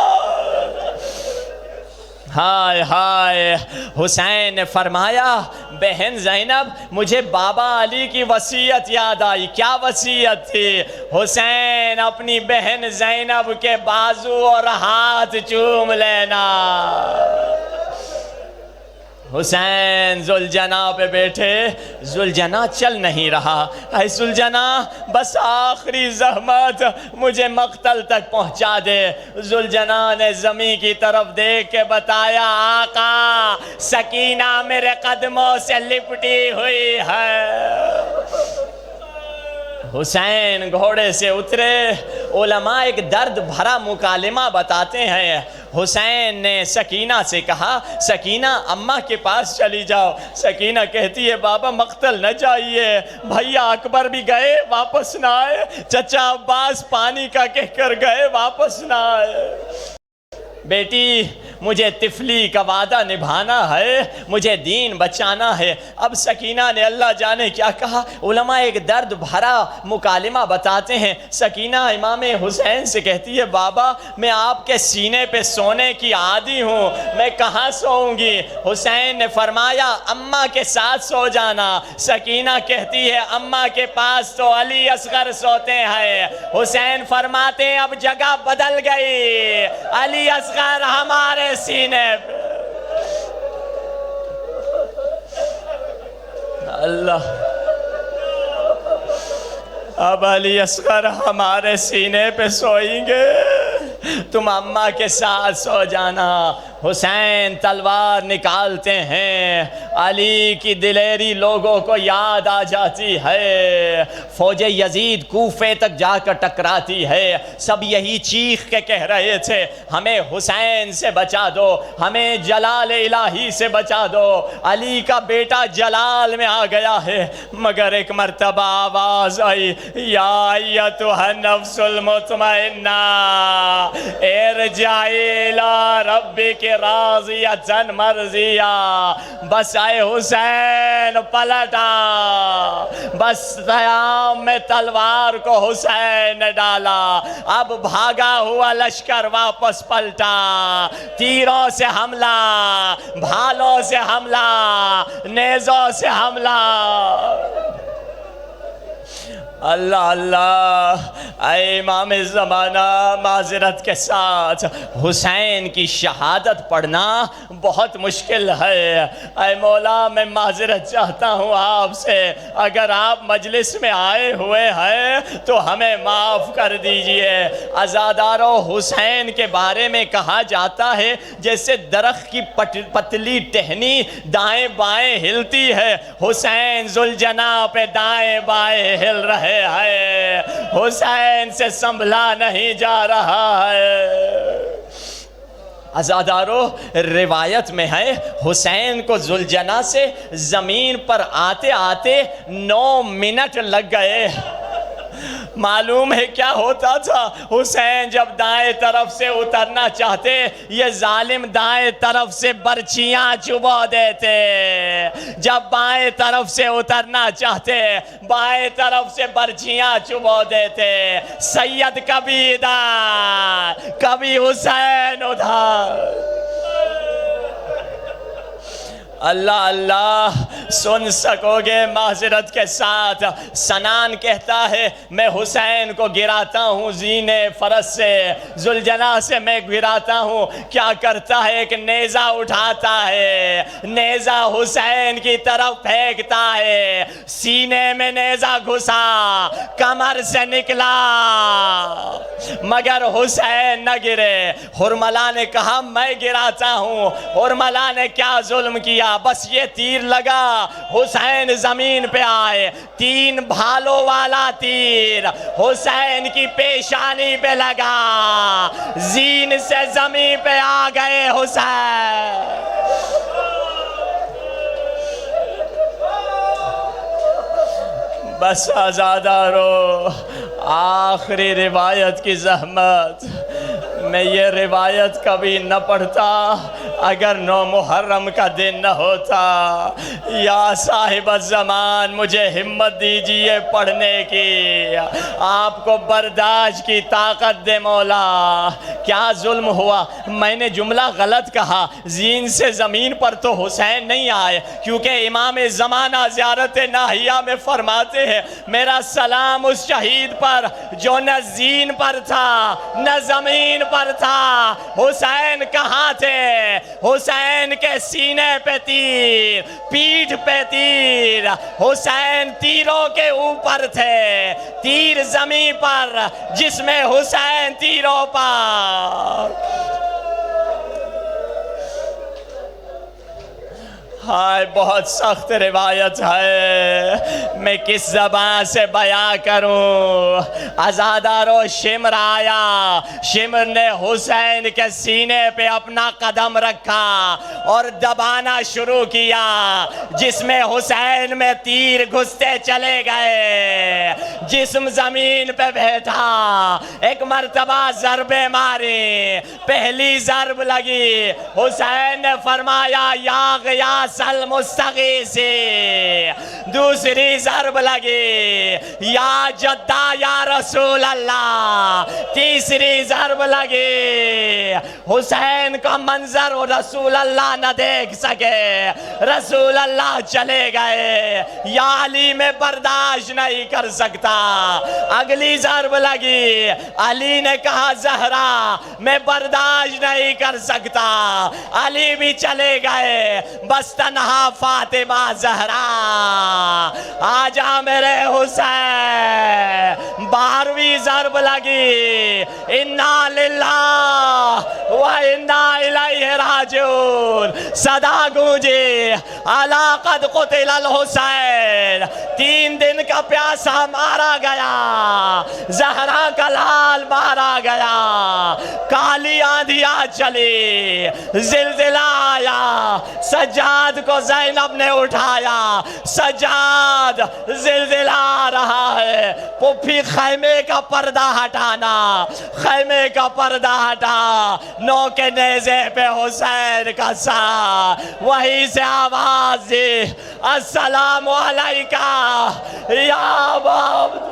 ہائے ہائے، حسین نے فرمایا بہن زینب مجھے بابا علی کی وصیت یاد آئی۔ کیا وصیت تھی؟ حسین اپنی بہن زینب کے بازو اور ہاتھ چوم لینا۔ حسین ذوالجنا پہ بیٹھے، ذوالجنا چل نہیں رہا، اے ذوالجنا بس آخری زحمت مجھے مقتل تک پہنچا دے۔ ذوالجنا نے زمین کی طرف دیکھ کے بتایا آقا سکینہ میرے قدموں سے لپٹی ہوئی ہے۔ حسین گھوڑے سے اترے، علماء ایک درد بھرا مکالمہ بتاتے ہیں۔ حسین نے سکینہ سے کہا سکینہ اماں کے پاس چلی جاؤ۔ سکینہ کہتی ہے بابا مقتل نہ جائیے، بھیا اکبر بھی گئے واپس نہ آئے، چچا عباس پانی کا کہہ کر گئے واپس نہ آئے۔ بیٹی مجھے طفلی کا وعدہ نبھانا ہے، مجھے دین بچانا ہے۔ اب سکینہ نے اللہ جانے کیا کہا، علماء ایک درد بھرا مکالمہ بتاتے ہیں۔ سکینہ امام حسین سے کہتی ہے بابا میں آپ کے سینے پہ سونے کی عادی ہوں، میں کہاں سوؤں گی؟ حسین نے فرمایا اماں کے ساتھ سو جانا۔ سکینہ کہتی ہے اماں کے پاس تو علی اصغر سوتے ہیں۔ حسین فرماتے ہیں اب جگہ بدل گئی، علی اصغر ہمارے سینے پہ۔ اللہ، اب علی اصغر ہمارے سینے پہ سوئیں گے، تم اماں کے ساتھ سو جانا۔ حسین تلوار نکالتے ہیں، علی کی دلیری لوگوں کو یاد آ جاتی ہے۔ فوج یزید کوفے تک جا کر ٹکراتی ہے، سب یہی چیخ کے کہہ رہے تھے ہمیں حسین سے بچا دو، ہمیں جلال الہی سے بچا دو۔ علی کا بیٹا جلال میں آ گیا ہے، مگر ایک مرتبہ آواز آئی یا ایتھا النفس المطمئنہ ارجعی الی ربک راضیۃ مرضیہ۔ بس اے حسین پلٹا، بس سیام میں تلوار کو حسین نے ڈالا، اب بھاگا ہوا لشکر واپس پلٹا، تیروں سے حملہ، بھالوں سے حملہ، نیزوں سے حملہ۔ اللہ اللہ، اے امام زمانہ، معذرت کے ساتھ حسین کی شہادت پڑھنا بہت مشکل ہے۔ اے مولا، میں معذرت چاہتا ہوں آپ سے، اگر آپ مجلس میں آئے ہوئے ہیں تو ہمیں معاف کر دیجئے۔ عزادارو، حسین کے بارے میں کہا جاتا ہے جیسے درخت کی پتلی ٹہنی دائیں بائیں ہلتی ہے، حسین ذوالجناح پہ دائیں بائیں ہل رہے ہیں، حسین سے سنبھلا نہیں جا رہا ہے۔ عزادارو، روایت میں ہے حسین کو ذوالجناح سے زمین پر آتے آتے 9 منٹ لگ گئے۔ معلوم ہے کیا ہوتا تھا؟ حسین جب دائیں طرف سے اترنا چاہتے، یہ ظالم دائیں طرف سے برچیاں چبا دیتے، جب بائیں طرف سے اترنا چاہتے بائیں طرف سے برچیاں چبا دیتے۔ سید کبھی ادھر کبھی حسین ادھر۔ اللہ اللہ، سن سکو گے معذرت کے ساتھ، سنان کہتا ہے میں حسین کو گراتا ہوں زینے فرس سے، ذوالجناح سے میں گراتا ہوں۔ کیا کرتا ہے؟ ایک نیزہ اٹھاتا ہے، نیزہ حسین کی طرف پھینکتا ہے، سینے میں نیزہ گھسا، کمر سے نکلا، مگر حسین نہ گرے۔ حرملہ نے کہا میں گراتا ہوں۔ حرملہ نے کیا ظلم کیا؟ بس یہ تیر لگا، حسین زمین پہ آئے، 3 بھالوں والا تیر حسین کی پیشانی پہ لگا، زین سے زمین پہ آ گئے حسین۔ بس عزادارو، آخری روایت کی زحمت، میں یہ روایت کبھی نہ پڑھتا اگر 9 محرم کا دن نہ ہوتا۔ یا صاحب الزمان، مجھے ہمت دیجئے پڑھنے کی، آپ کو برداشت کی طاقت دے مولا۔ کیا ظلم ہوا؟ میں نے جملہ غلط کہا، زین سے زمین پر تو حسین نہیں آئے، کیونکہ امام زمانہ زیارت ناہیہ میں فرماتے ہیں میرا سلام اس شہید پر جو نہ زین پر تھا نہ زمین پر تھا۔ حسین کہاں تھے؟ حسین کے سینے پہ تیر، پیٹھ پہ تیر، حسین تیروں کے اوپر تھے، تیر زمین پر، جس میں حسین تیروں پر۔ ہائے، بہت سخت روایت ہے، میں کس زبان سے بیان کروں۔ عزادارو، شمر آیا، شمر نے حسین کے سینے پہ اپنا قدم رکھا اور دبانا شروع کیا، جس میں حسین میں تیر گھستے چلے گئے، جسم زمین پہ بیٹھا۔ ایک مرتبہ ضربیں ماری، پہلی ضرب لگی، حسین نے فرمایا یا غیاث المستغیثی، دوسری ضرب لگی، یا جدہ یا رسول اللہ، تیسری ضرب لگی۔ حسین کا منظر رسول اللہ نہ دیکھ سکے، رسول اللہ چلے گئے، یا علی میں برداشت نہیں کر سکتا۔ اگلی ضرب لگی، علی نے کہا زہرا میں برداشت نہیں کر سکتا، علی بھی چلے گئے، بس تنہا فاطمہ زہرا۔ آجا میرے حسین، 12ویں ضرب لگی، انا للہ و انا الیہ راجعون، صدا گونجی، الا قد قتل الحسین، 3 دن کا پیاسا مارا گیا، زہرا کا لال مارا گیا، کالی آندھیاں چلی، زلزلہ آیا، سجاد کو زینب نے اٹھایا، سجاد زلزلہ آ رہا ہے، پھپھی خیمے کا پردہ ہٹانا، خیمے کا پردہ ہٹا، 9 کے نیزے پہ حسین کا سا، وہیں سے آواز دی السلام علیکہ یا باب۔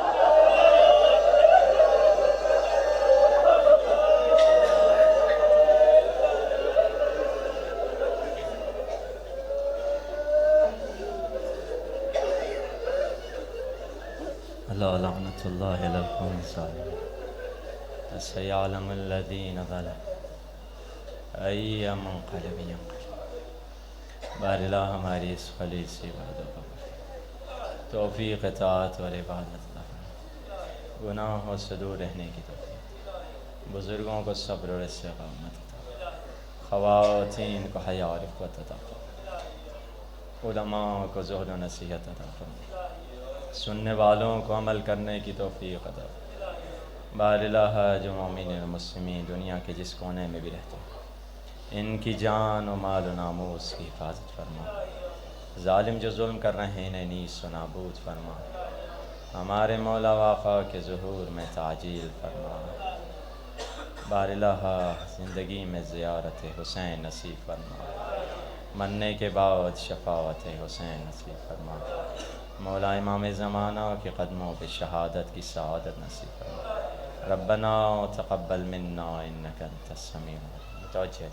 اللہ رحمة الله على القوم الظالمين سيعلم الذين ظلموا أي منقلب ينقلب بار اللہ ہماری اس خلیل سے وعدہ قبول توفیق اطاعت اور عبادت عطا گناہوں سے دور رہنے کی توفیق بزرگوں کو صبر اور استقامت عطا خواتین کو حیا اور عفت عطا علماء کو زہد و نصیحت عطا سننے والوں کو عمل کرنے کی توفیق عطا بار الہ جو مومنین و مسلمین دنیا کے جس کونے میں بھی رہتے ہیں ان کی جان و مال و ناموس کی حفاظت فرما ظالم جو ظلم کر رہے ہیں انہیں نیست و نابود فرما ہمارے مولا و آقا کے ظہور میں تعجیل فرما بار الہ زندگی میں زیارت حسین نصیب فرما مرنے کے بعد شفاعت حسین نصیب فرما مولا امام زمانہ کے قدموں پہ شہادت کی سعادت نصیب فرما ربنا تقبل منا انک انت السمیع العلیم متوجہ